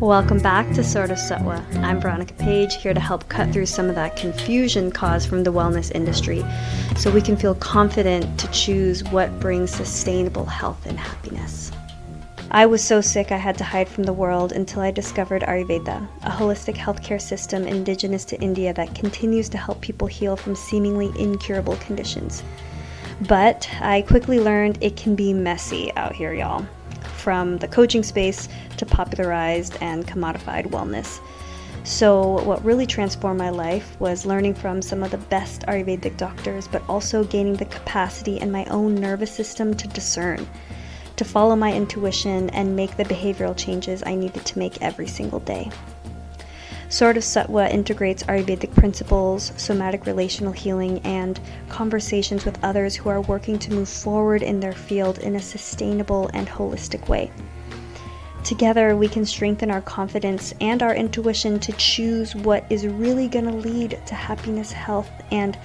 Welcome back to Sort of Sattva. I'm Veronica Page, here to help cut through some of that confusion caused from the wellness industry so we can feel confident to choose what brings sustainable health and happiness. I was so sick I had to hide from the world until I discovered Ayurveda, a holistic healthcare system indigenous to India that continues to help people heal from seemingly incurable conditions. But I quickly learned it can be messy out here, y'all. From the coaching space to popularized and commodified wellness. So what really transformed my life was learning from some of the best Ayurvedic doctors, but also gaining the capacity in my own nervous system to discern, to follow my intuition and make the behavioral changes I needed to make every single day. Sort of Sattva integrates Ayurvedic principles, somatic relational healing, and conversations with others who are working to move forward in their field in a sustainable and holistic way. Together, we can strengthen our confidence and our intuition to choose what is really going to lead to happiness, health, and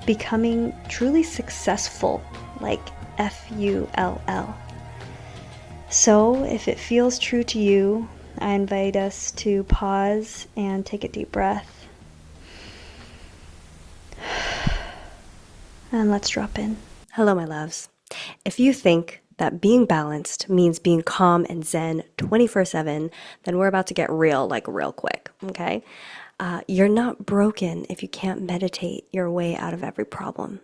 becoming truly successful, like F-U-L-L. So, if it feels true to you, I invite us to pause and take a deep breath. And let's drop in. Hello, my loves. If you think that being balanced means being calm and zen 24/7, then we're about to get real, like real quick, okay? You're not broken if you can't meditate your way out of every problem.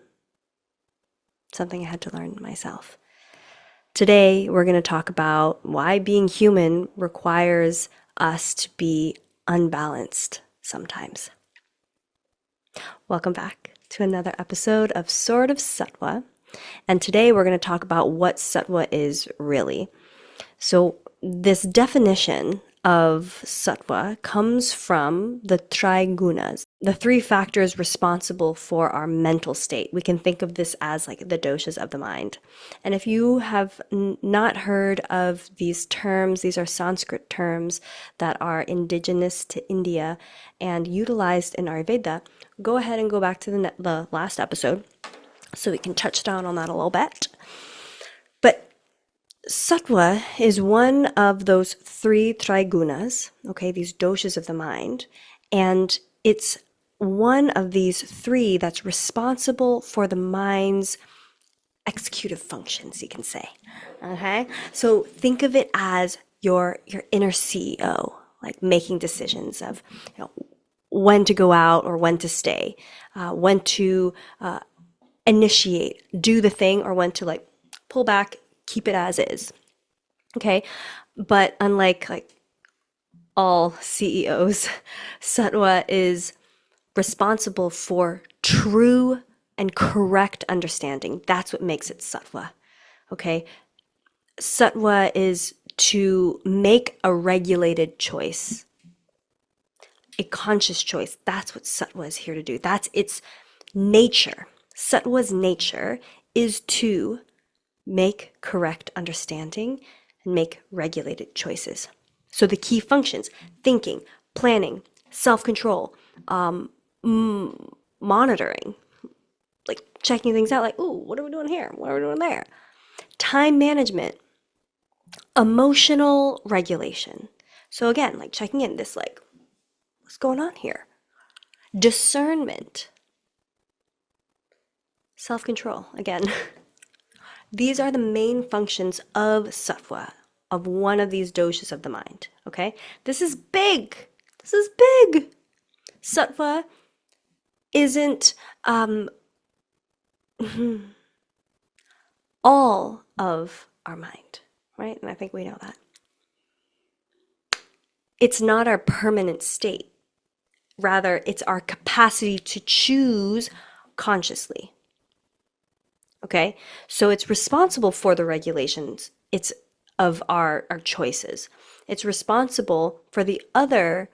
Something I had to learn myself. Today, we're going to talk about why being human requires us to be unbalanced sometimes. Welcome back to another episode of Sort of Sattva. And today we're going to talk about what Sattva is really. So this definition of Sattva comes from the tri-gunas, the three factors responsible for our mental state. We can think of this as like the doshas of the mind. And if you have not heard of these terms, these are Sanskrit terms that are indigenous to India and utilized in Ayurveda, go ahead and go back to the last episode so we can touch down on that a little bit. But Sattva is one of those three tri-gunas, okay, these doshas of the mind, and it's one of these three that's responsible for the mind's executive functions, you can say, okay? So think of it as your inner CEO, like making decisions of, when to go out or when to stay, when to initiate, do the thing, or when to like pull back, keep it as is. Okay. But unlike like all CEOs, Sattva is responsible for true and correct understanding. That's what makes it Sattva. Okay. Sattva is to make a regulated choice, a conscious choice. That's what Sattva is here to do. That's its nature. Sattva's nature is to make correct understanding and make regulated choices. So the key functions: thinking, planning, self-control, monitoring, like checking things out, like, ooh, what are we doing here? What are we doing there? Time management, emotional regulation. So again, like checking in, this like, what's going on here? Discernment, self-control, again. These are the main functions of Sattva, of one of these doshas of the mind, okay? This is big. This is big. Sattva isn't all of our mind, right? And I think we know that. It's not our permanent state. Rather, it's our capacity to choose consciously. Okay, so it's responsible for the regulations. It's of our choices. It's responsible for the other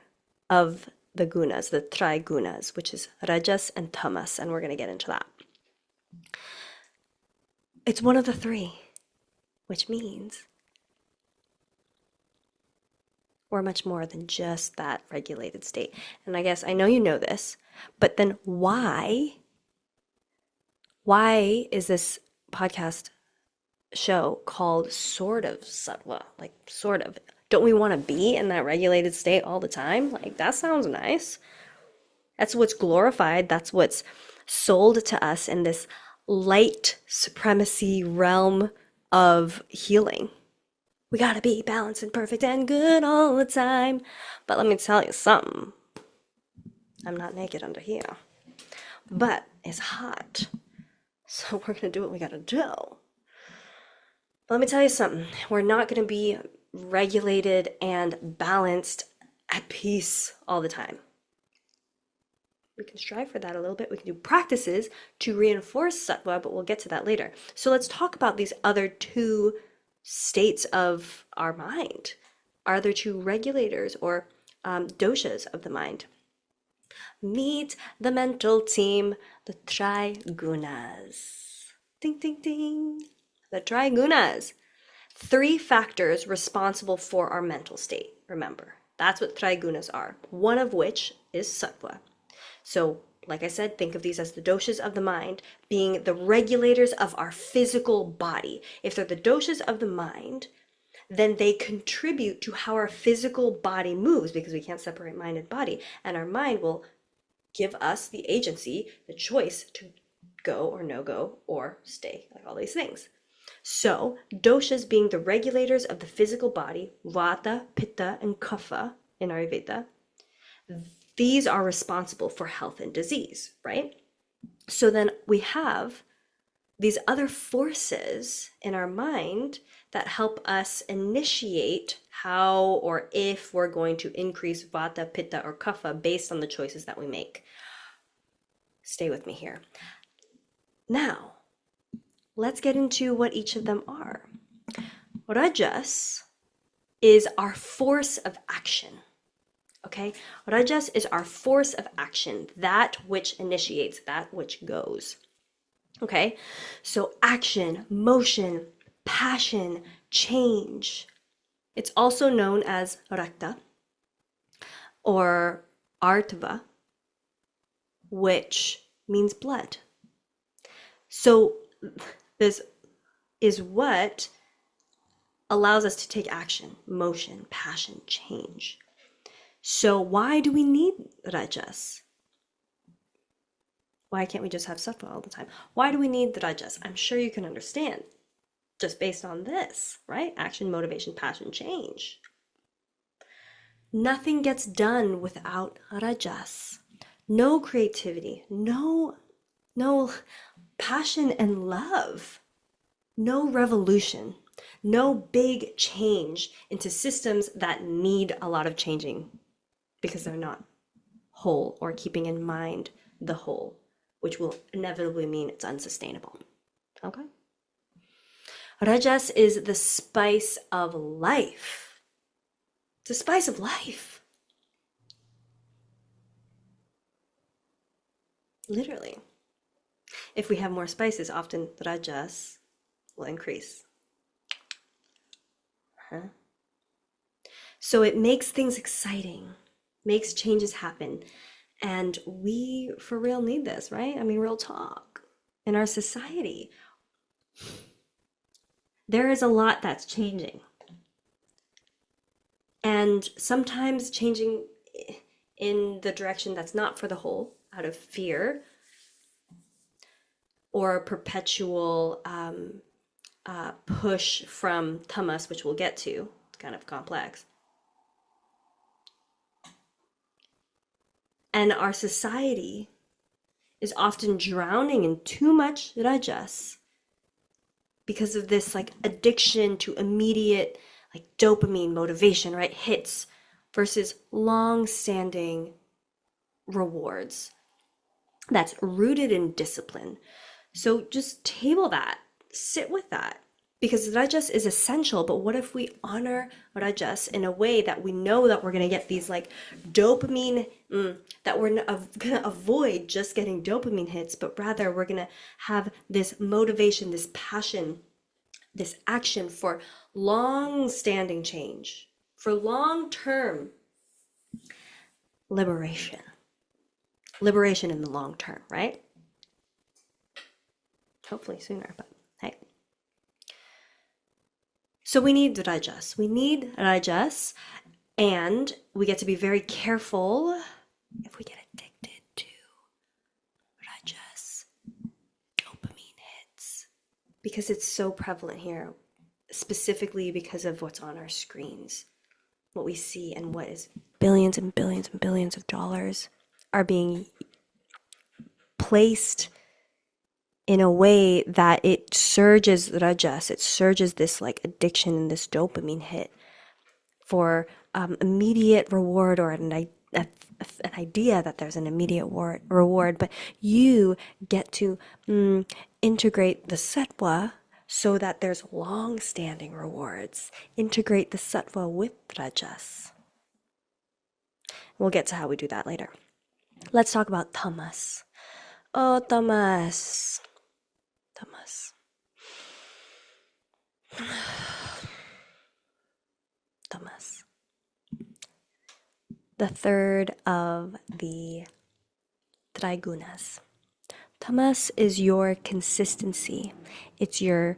of the gunas, the tri-gunas, which is rajas and tamas, and we're going to get into that. It's one of the three, which means we're much more than just that regulated state. And I guess I know you know this, but then why is this podcast show called Sort of Sattva? Like, sort of. Don't we want to be in that regulated state all the time? Like, that sounds nice. That's what's glorified. That's what's sold to us in this light supremacy realm of healing. We gotta be balanced and perfect and good all the time. But let me tell you something. I'm not naked under here. But it's hot. So we're gonna do what we gotta do. But let me tell you something. We're not gonna be regulated and balanced at peace all the time. We can strive for that a little bit. We can do practices to reinforce sattva, but we'll get to that later. So let's talk about these other two states of our mind, are there two regulators or doshas of the mind. Meet the mental team, the tri-gunas. Ding, ding, ding. The tri-gunas. 3 factors responsible for our mental state. Remember, that's what tri-gunas are, one of which is sattva. So, like I said, think of these as the doshas of the mind, being the regulators of our physical body. If they're the doshas of the mind, then they contribute to how our physical body moves, because we can't separate mind and body. And our mind will give us the agency, the choice to go or no go or stay, like all these things. So, doshas being the regulators of the physical body, vata, pitta, and kapha in Ayurveda, these are responsible for health and disease, right? So then we have these other forces in our mind that help us initiate how or if we're going to increase vata, pitta, or kapha based on the choices that we make. Stay with me here. Now, let's get into what each of them are. Rajas is our force of action. Okay, Rajas is our force of action, that which initiates, that which goes. Okay, so action, motion, passion, change. It's also known as Rakta or Artva, which means blood. So this is what allows us to take action, motion, passion, change. So why do we need Rajas? Why can't we just have sattva all the time? Why do we need the Rajas? I'm sure you can understand just based on this, right? Action, motivation, passion, change. Nothing gets done without Rajas. No creativity, no passion and love, no revolution, no big change into systems that need a lot of changing because they're not whole or keeping in mind the whole, which will inevitably mean it's unsustainable. Okay? Rajas is the spice of life. It's the spice of life. Literally. If we have more spices, often the Rajas will increase. So it makes things exciting, makes changes happen. And we, for real, need this, right? I mean, real talk. In our society, there is a lot that's changing. And sometimes changing in the direction that's not for the whole, out of fear, or perpetual push from Tamas, which we'll get to. It's kind of complex. And our society is often drowning in too much Rajas because of this like addiction to immediate like dopamine motivation, right? Hits versus long-standing rewards that's rooted in discipline. So just table that, sit with that, because Rajas is essential. But what if we honor Rajas in a way that we know that we're going to get these like dopamine, that we're going to avoid just getting dopamine hits, but rather we're going to have this motivation, this passion, this action for long-standing change, for long-term liberation. Liberation in the long term, right? Hopefully sooner, but hey. So we need rajas. We need rajas, and we get to be very careful if we get addicted to rajas, dopamine hits, because it's so prevalent here, specifically because of what's on our screens, what we see, and what is billions and billions and billions of dollars are being placed in a way that it surges rajas, it surges this like addiction and this dopamine hit for immediate reward, or an idea that there's an immediate reward, but you get to integrate the sattva so that there's long-standing rewards. Integrate the sattva with rajas. We'll get to how we do that later. Let's talk about tamas. Oh, tamas. Tamas. Tamas. The third of the tri-gunas. Tamas is your consistency. It's your,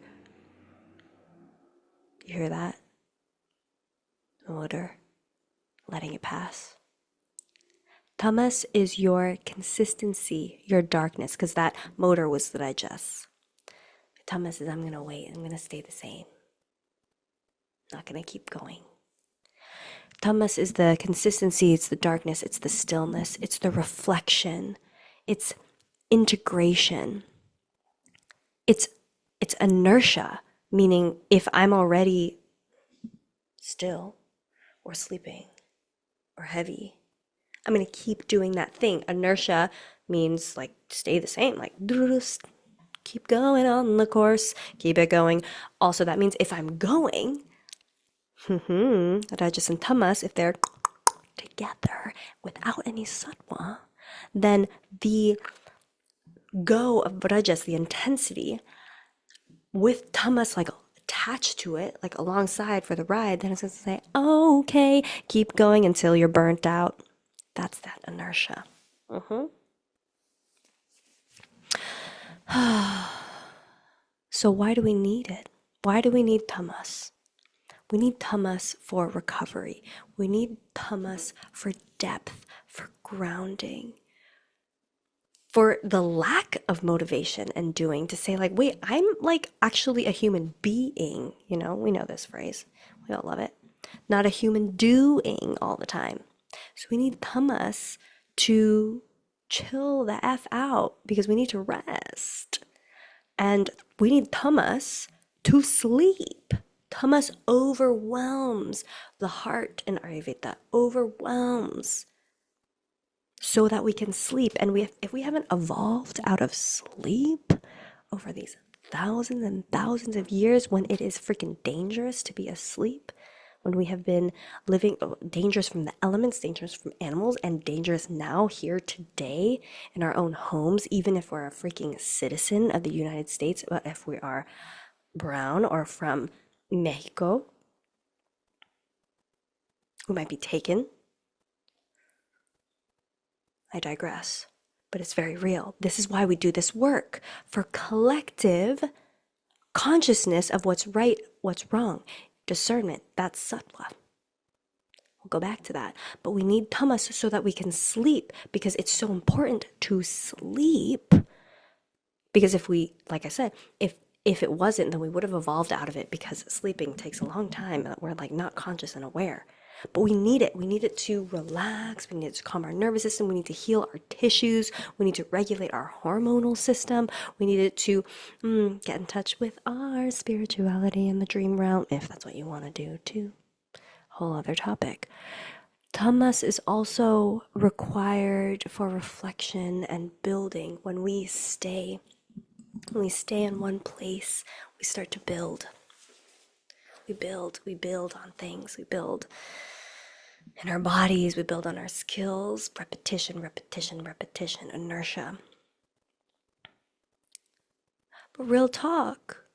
you hear that? Motor, letting it pass. Tamas is your consistency, your darkness, because that motor was the rajas. Tamas is, I'm going to wait, I'm going to stay the same. Not going to keep going. Tamas is the consistency, it's the darkness, it's the stillness, it's the reflection, it's integration. It's inertia, meaning if I'm already still or sleeping or heavy, I'm going to keep doing that thing. Inertia means like stay the same, like keep going on the course, keep it going. Also, that means if I'm going, Rajas and Tamas, if they're together without any sattva, then the go of Rajas, the intensity, with Tamas like attached to it, like alongside for the ride, then it's going to say, oh, okay, keep going until you're burnt out. That's that inertia. So why do we need it? Why do we need tamas? We need tamas for recovery. We need tamas for depth, for grounding, for the lack of motivation and doing, to say like, wait, I'm like actually a human being. You know, we know this phrase. We all love it. Not a human doing all the time. So we need tamas to chill the F out because we need to rest. And we need tamas to sleep. Tamas overwhelms the heart in Ayurveda, overwhelms so that we can sleep. And if we haven't evolved out of sleep over these thousands and thousands of years, when it is freaking dangerous to be asleep, when we have been living dangerous from the elements, dangerous from animals, and dangerous now here today in our own homes, even if we're a freaking citizen of the United States, but if we are brown or from Mexico, we might be taken. I digress, but it's very real. This is why we do this work, for collective consciousness of what's right, what's wrong. Discernment, that's sattva. We'll go back to that. But we need tamas so that we can sleep, because it's so important to sleep. Because if we, like I said, if it wasn't, then we would have evolved out of it, because sleeping takes a long time. We're like not conscious and aware. But we need it. We need it to relax. We need it to calm our nervous system. We need to heal our tissues. We need to regulate our hormonal system. We need it to get in touch with our spirituality in the dream realm, if that's what you want to do too. Whole other topic. Tamas is also required for reflection and building. When we stay in one place, we start to build. We build on things. We build in our bodies. We build on our skills. Repetition, inertia. But real talk,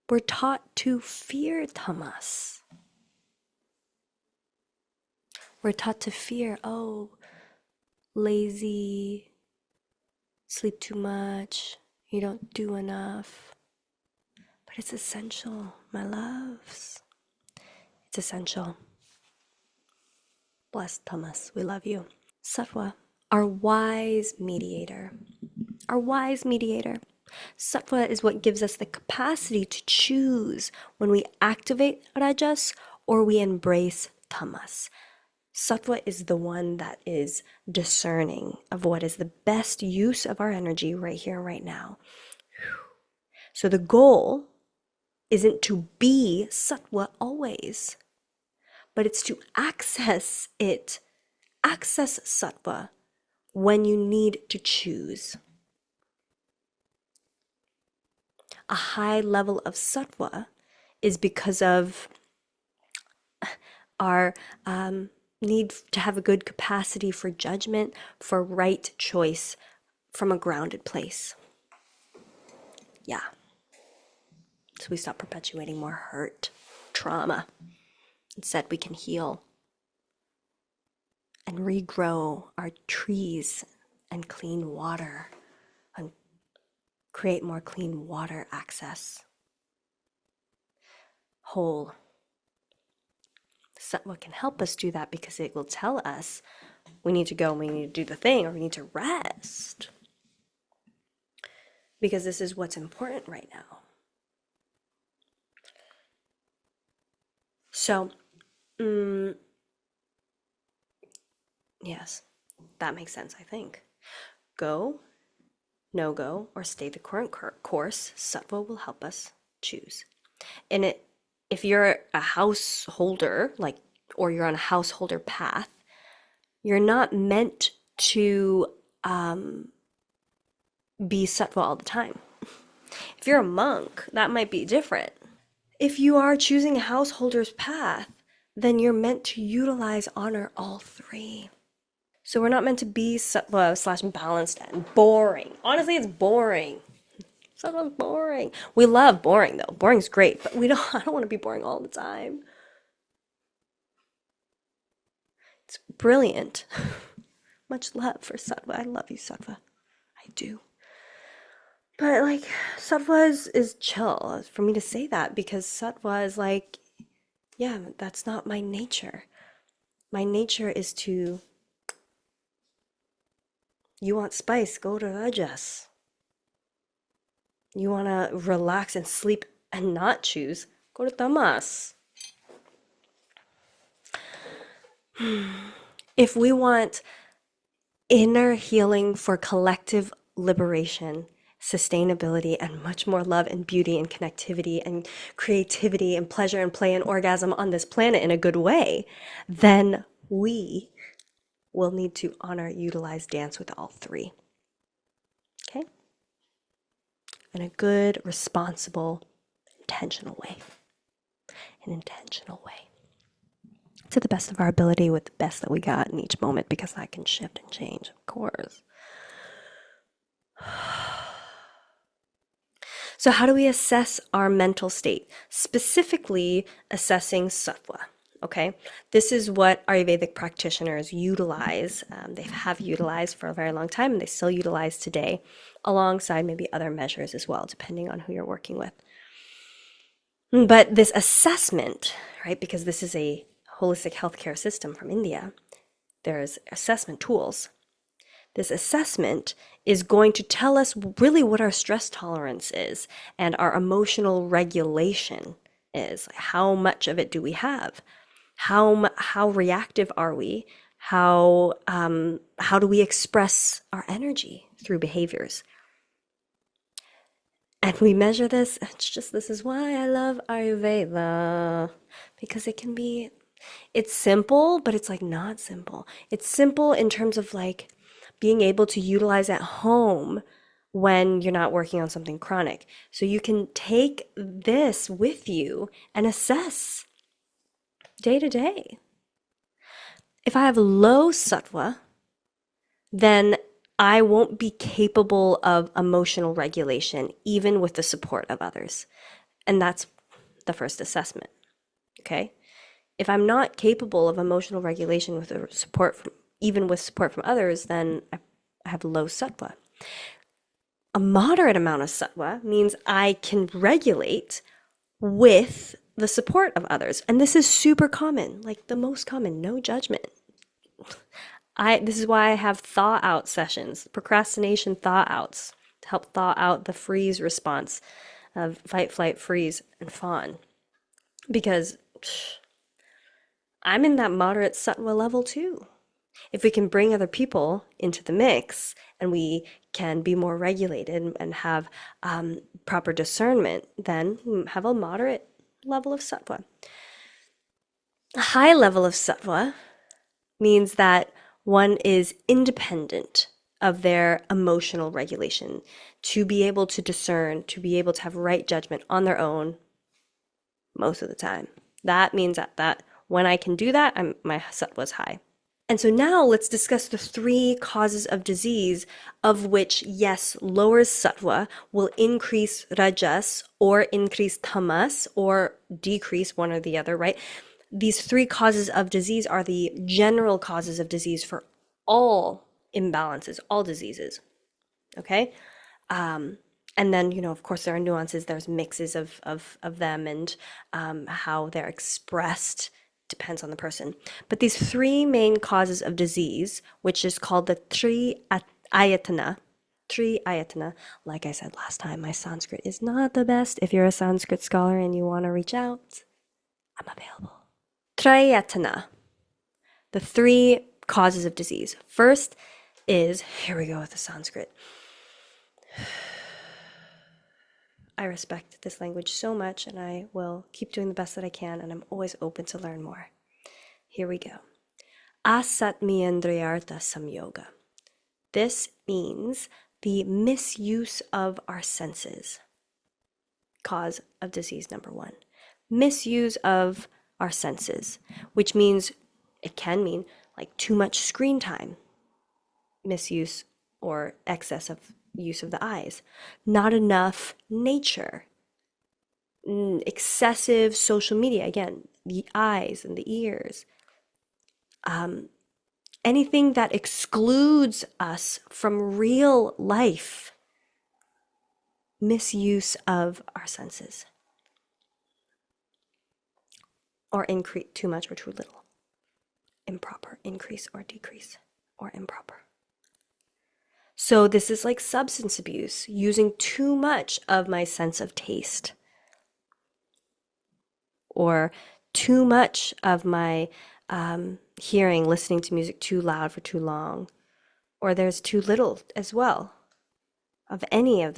we're taught to fear tamas. We're taught to fear, oh, lazy, sleep too much, you don't do enough. But it's essential, my loves. It's essential. Bless Tamas, we love you. Sattva, our wise mediator. Our wise mediator. Sattva is what gives us the capacity to choose when we activate Rajas or we embrace Tamas. Sattva is the one that is discerning of what is the best use of our energy right here and right now. So the goal isn't to be Sattva always, but it's to access it. Access Sattva when you need to choose. A high level of Sattva is because of our need to have a good capacity for judgment, for right choice from a grounded place. Yeah. So we stop perpetuating more hurt, trauma. Instead, we can heal and regrow our trees and clean water and create more clean water access. Whole. Sattva can help us do that because it will tell us we need to go and we need to do the thing, or we need to rest. Because this is what's important right now. So, yes, that makes sense, I think. Go, no go, or stay the current course. Sattva will help us choose. And if you're a householder, or you're on a householder path, you're not meant to be Sattva all the time. If you're a monk, that might be different. If you are choosing a householder's path, then you're meant to utilize, honor all three. So we're not meant to be Sattva / balanced and boring. Honestly, it's boring. Sattva's boring. We love boring though. Boring's great, but I don't want to be boring all the time. It's brilliant. Much love for Sattva. I love you, Sattva. I do. But Sattva is chill for me to say that, because Sattva is yeah, that's not my nature. My nature is to, you want spice, go to Rajas. You want to relax and sleep and not choose, go to Tamas. If we want inner healing for collective liberation, sustainability, and much more love and beauty and connectivity and creativity and pleasure and play and orgasm on this planet in a good way, then we will need to honor, utilize, dance with all three. Okay? In a good, responsible, intentional way. An intentional way. To the best of our ability, with the best that we got in each moment, because that can shift and change, of course. So how do we assess our mental state? Specifically assessing Sattva, okay? This is what Ayurvedic practitioners utilize. They have utilized for a very long time, and they still utilize today, alongside maybe other measures as well, depending on who you're working with. But this assessment, right, because this is a holistic healthcare system from India, there's assessment tools. This assessment is going to tell us really what our stress tolerance is and our emotional regulation is. How much of it do we have? How reactive are we? How do we express our energy through behaviors? And we measure this. This is why I love Ayurveda, because it's simple, but it's not simple. It's simple in terms of being able to utilize at home when you're not working on something chronic. So you can take this with you and assess day to day. If I have low Sattva, then I won't be capable of emotional regulation, even with the support of others. And that's the first assessment, okay? If I'm not capable of emotional regulation with the support even with support from others, then I have low Sattva. A moderate amount of Sattva means I can regulate with the support of others. And this is super common, like the most common, no judgment. This is why I have thaw out sessions, procrastination thaw outs, to help thaw out the freeze response of fight, flight, freeze, and fawn. Because I'm in that moderate sattva level too. If we can bring other people into the mix and we can be more regulated and have proper discernment, then we have a moderate level of sattva. A high level of sattva means that one is independent of their emotional regulation, to be able to discern, to be able to have right judgment on their own most of the time. That means that when I can do that, my sattva is high. And so now let's discuss the 3 causes of disease, of which, yes, lowers sattva will increase rajas or increase tamas or decrease one or the other, right? These 3 causes of disease are the general causes of disease for all imbalances, all diseases, okay? And then, of course, there are nuances. There's mixes of them, and how they're expressed depends on the person. But these 3 main causes of disease, which is called the tri-ayatana, like I said last time, my Sanskrit is not the best. If you're a Sanskrit scholar and you want to reach out, I'm available. Tri-ayatana, the 3 causes of disease. First is, here we go with the Sanskrit. I respect this language so much, and I will keep doing the best that I can, and I'm always open to learn more. Here we go. Asatmiyendriyartha samyoga. This means the misuse of our senses. Cause of disease number 1. Misuse of our senses, which means, it can mean like too much screen time, misuse or excess of use of the eyes, not enough nature, excessive social media, again, the eyes and the ears, anything that excludes us from real life, misuse of our senses, or increase too much or too little, improper, increase or decrease, or improper. So this is like substance abuse, using too much of my sense of taste, or too much of my hearing, listening to music too loud for too long, or there's too little as well of any of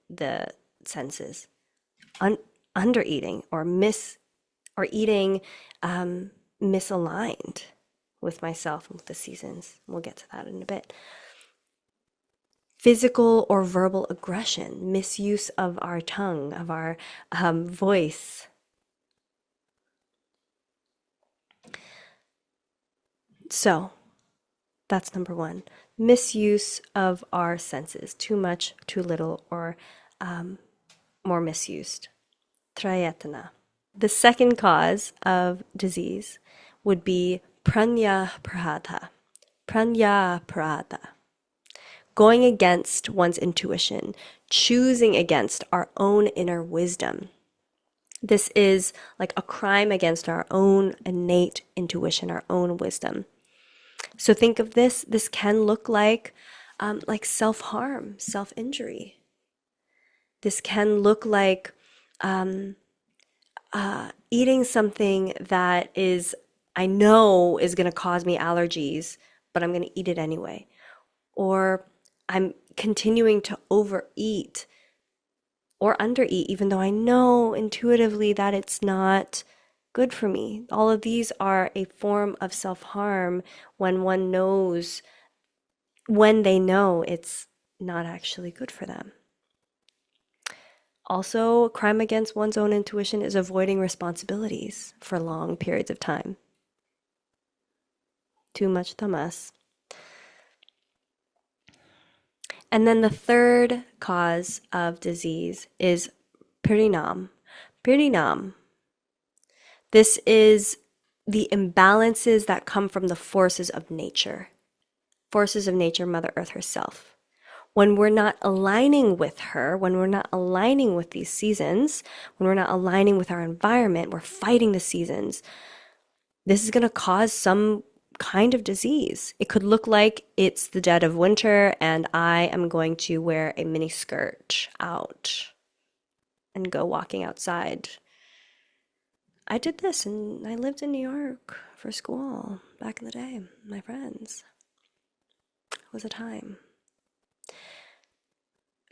the senses, under eating or eating misaligned with myself and with the seasons. We'll get to that in a bit. Physical or verbal aggression, misuse of our tongue, of our voice. So that's number 1. Misuse of our senses, too much, too little, or more misused. Trayatana. The second cause of disease would be pranya prahata. Pranya prahata. Going against one's intuition, choosing against our own inner wisdom. This is like a crime against our own innate intuition, our own wisdom. So think of this. This can look like self-harm, self-injury. This can look like eating something that I know is going to cause me allergies, but I'm going to eat it anyway. Or I'm continuing to overeat or undereat, even though I know intuitively that it's not good for me. All of these are a form of self-harm when they know it's not actually good for them. Also, a crime against one's own intuition is avoiding responsibilities for long periods of time. Too much tamas. And then the third cause of disease is parinam. Parinam. This is the imbalances that come from the forces of nature. Forces of nature, Mother Earth herself. when we're not aligning with her, when we're not aligning with these seasons, when we're not aligning with our environment, we're fighting the seasons. This is going to cause some kind of disease. It could look like it's the dead of winter and I am going to wear a mini skirt out and go walking outside. I did this and I lived in New York for school back in the day. My friends. It was a time.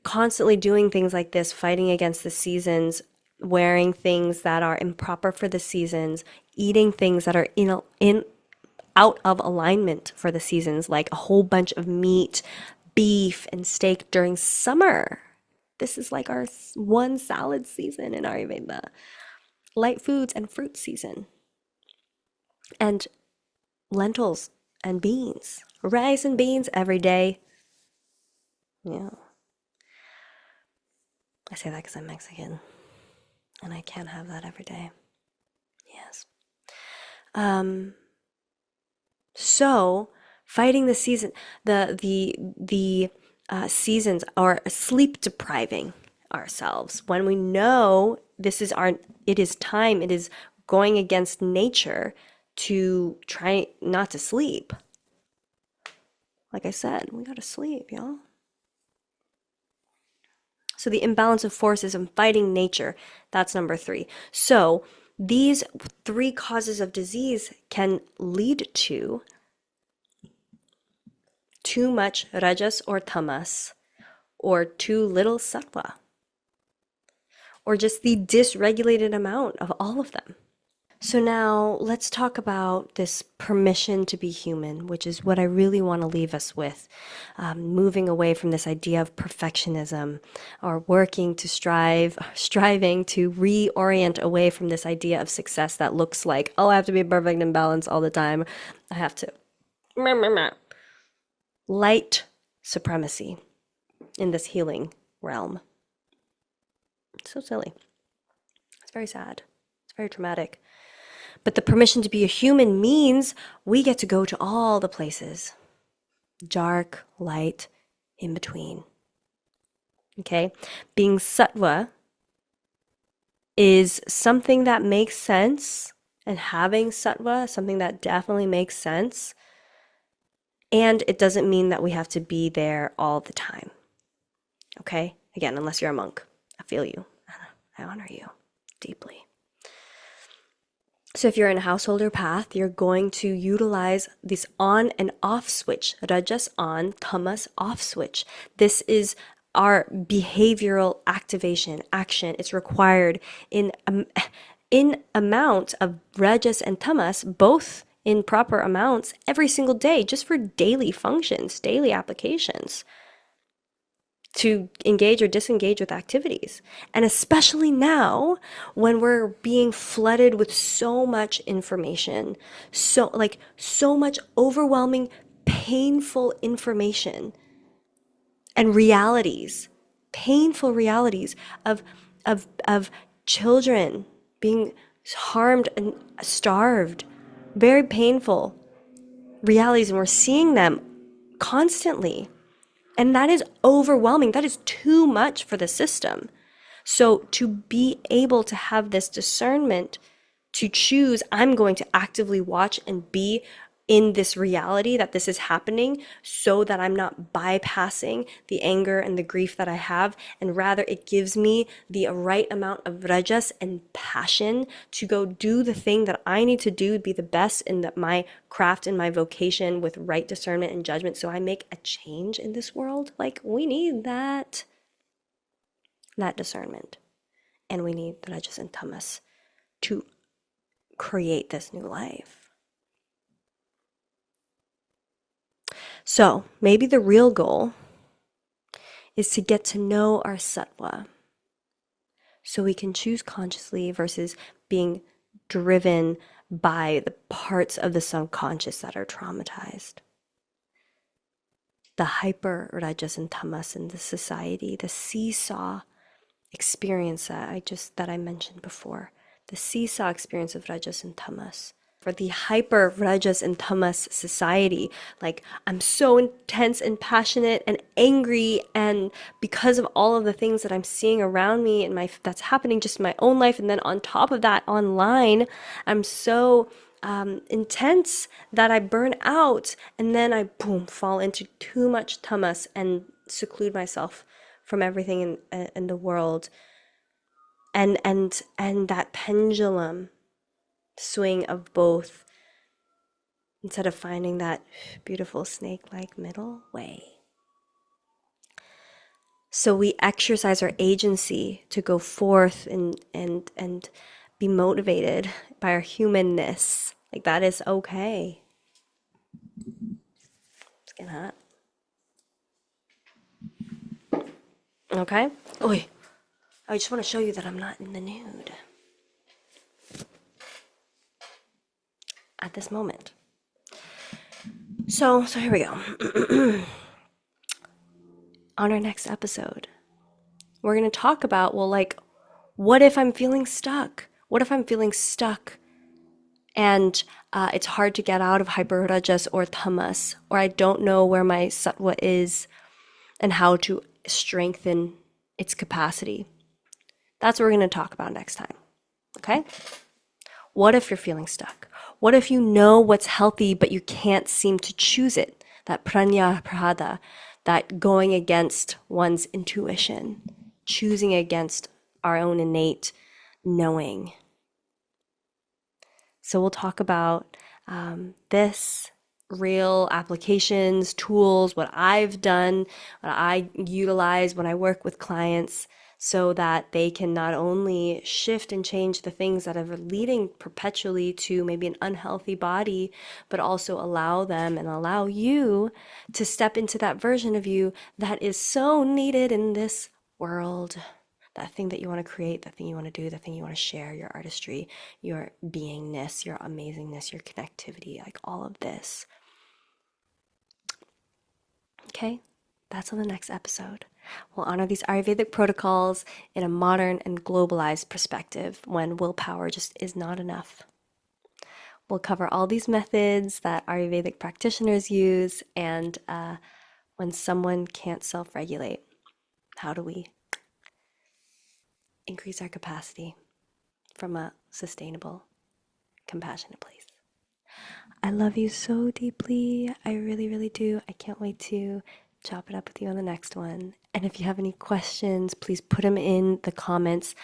Constantly doing things like this, fighting against the seasons, wearing things that are improper for the seasons, eating things that are out of alignment for the seasons, like a whole bunch of meat, beef, and steak during summer. This is like our one salad season in Ayurveda. Light foods and fruit season. And lentils and beans. Rice and beans every day. Yeah. I say that because I'm Mexican. And I can't have that every day. Yes. So fighting the season, the seasons are sleep depriving ourselves when we know it is time, it is going against nature to try not to sleep. Like I said, we gotta sleep, y'all. So the imbalance of forces and fighting nature, that's number 3. So these 3 causes of disease can lead to too much rajas or tamas, or too little sattva, or just the dysregulated amount of all of them. So now let's talk about this permission to be human, which is what I really want to leave us with. Moving away from this idea of perfectionism, or striving to reorient away from this idea of success that looks like, oh, I have to be perfect and balanced all the time. I have to. Light supremacy in this healing realm. It's so silly. It's very sad. It's very traumatic. But the permission to be a human means we get to go to all the places. Dark, light, in between. Okay? Being sattva is something that makes sense, and having sattva is something that definitely makes sense. And it doesn't mean that we have to be there all the time. Okay? Again, unless you're a monk. I feel you. I honor you deeply. So if you're in a householder path, you're going to utilize this on and off switch, rajas on, tamas off switch. This is our behavioral activation, action. It's required in amount of rajas and tamas, both in proper amounts every single day, just for daily functions, daily applications, to engage or disengage with activities. And especially now when we're being flooded with so much information, so much overwhelming, painful information and realities, painful realities of children being harmed and starved, very painful realities, and we're seeing them constantly. And that is overwhelming. That is too much for the system. So to be able to have this discernment, to choose, I'm going to actively watch and be in this reality that this is happening, so that I'm not bypassing the anger and the grief that I have, and rather it gives me the right amount of rajas and passion to go do the thing that I need to do, be the best in my craft and my vocation with right discernment and judgment, so I make a change in this world. Like, we need that discernment, and we need the rajas and tamas to create this new life. So maybe the real goal is to get to know our sattva, so we can choose consciously versus being driven by the parts of the subconscious that are traumatized. The hyper rajas and tamas in the society, the seesaw experience that I mentioned before, the seesaw experience of rajas and tamas. for the hyper rajas and tamas society. Like, I'm so intense and passionate and angry, and because of all of the things that I'm seeing around me and that's happening just in my own life, and then on top of that online, I'm so intense that I burn out, and then I boom fall into too much tamas and seclude myself from everything in the world, and that pendulum swing of both, instead of finding that beautiful snake-like middle way. So we exercise our agency to go forth and be motivated by our humanness. Like, that is okay. It's getting hot. Okay? Oi. I just want to show you that I'm not in the nude at this moment. So here we go. On our next episode, we're going to talk about, well, like, what if I'm feeling stuck? What if I'm feeling stuck and it's hard to get out of hyperrajas or tamas, or I don't know where my sattva is and how to strengthen its capacity? That's what we're going to talk about next time. Okay? What if you're feeling stuck? What if you know what's healthy, but you can't seem to choose it? That pranya prahada, that going against one's intuition, choosing against our own innate knowing. So we'll talk about this, real applications, tools, what I've done, what I utilize when I work with clients, so that they can not only shift and change the things that are leading perpetually to maybe an unhealthy body, but also allow them and allow you to step into that version of you that is so needed in this world. That thing that you want to create, that thing you want to do, the thing you want to share, your artistry, your beingness, your amazingness, your connectivity, like all of this. Okay, that's on the next episode. We'll honor these Ayurvedic protocols in a modern and globalized perspective when willpower just is not enough. We'll cover all these methods that Ayurvedic practitioners use, and when someone can't self-regulate, how do we increase our capacity from a sustainable, compassionate place? I love you so deeply. I really, really do. I can't wait to chop it up with you on the next one. And if you have any questions, please put them in the comments.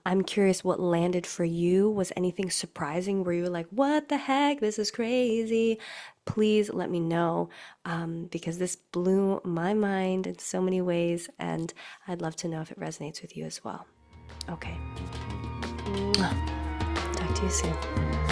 I'm curious what landed for you. Was anything surprising? Were you like, what the heck? This is crazy. Please let me know, because this blew my mind in so many ways, and I'd love to know if it resonates with you as well. Okay. Talk to you soon.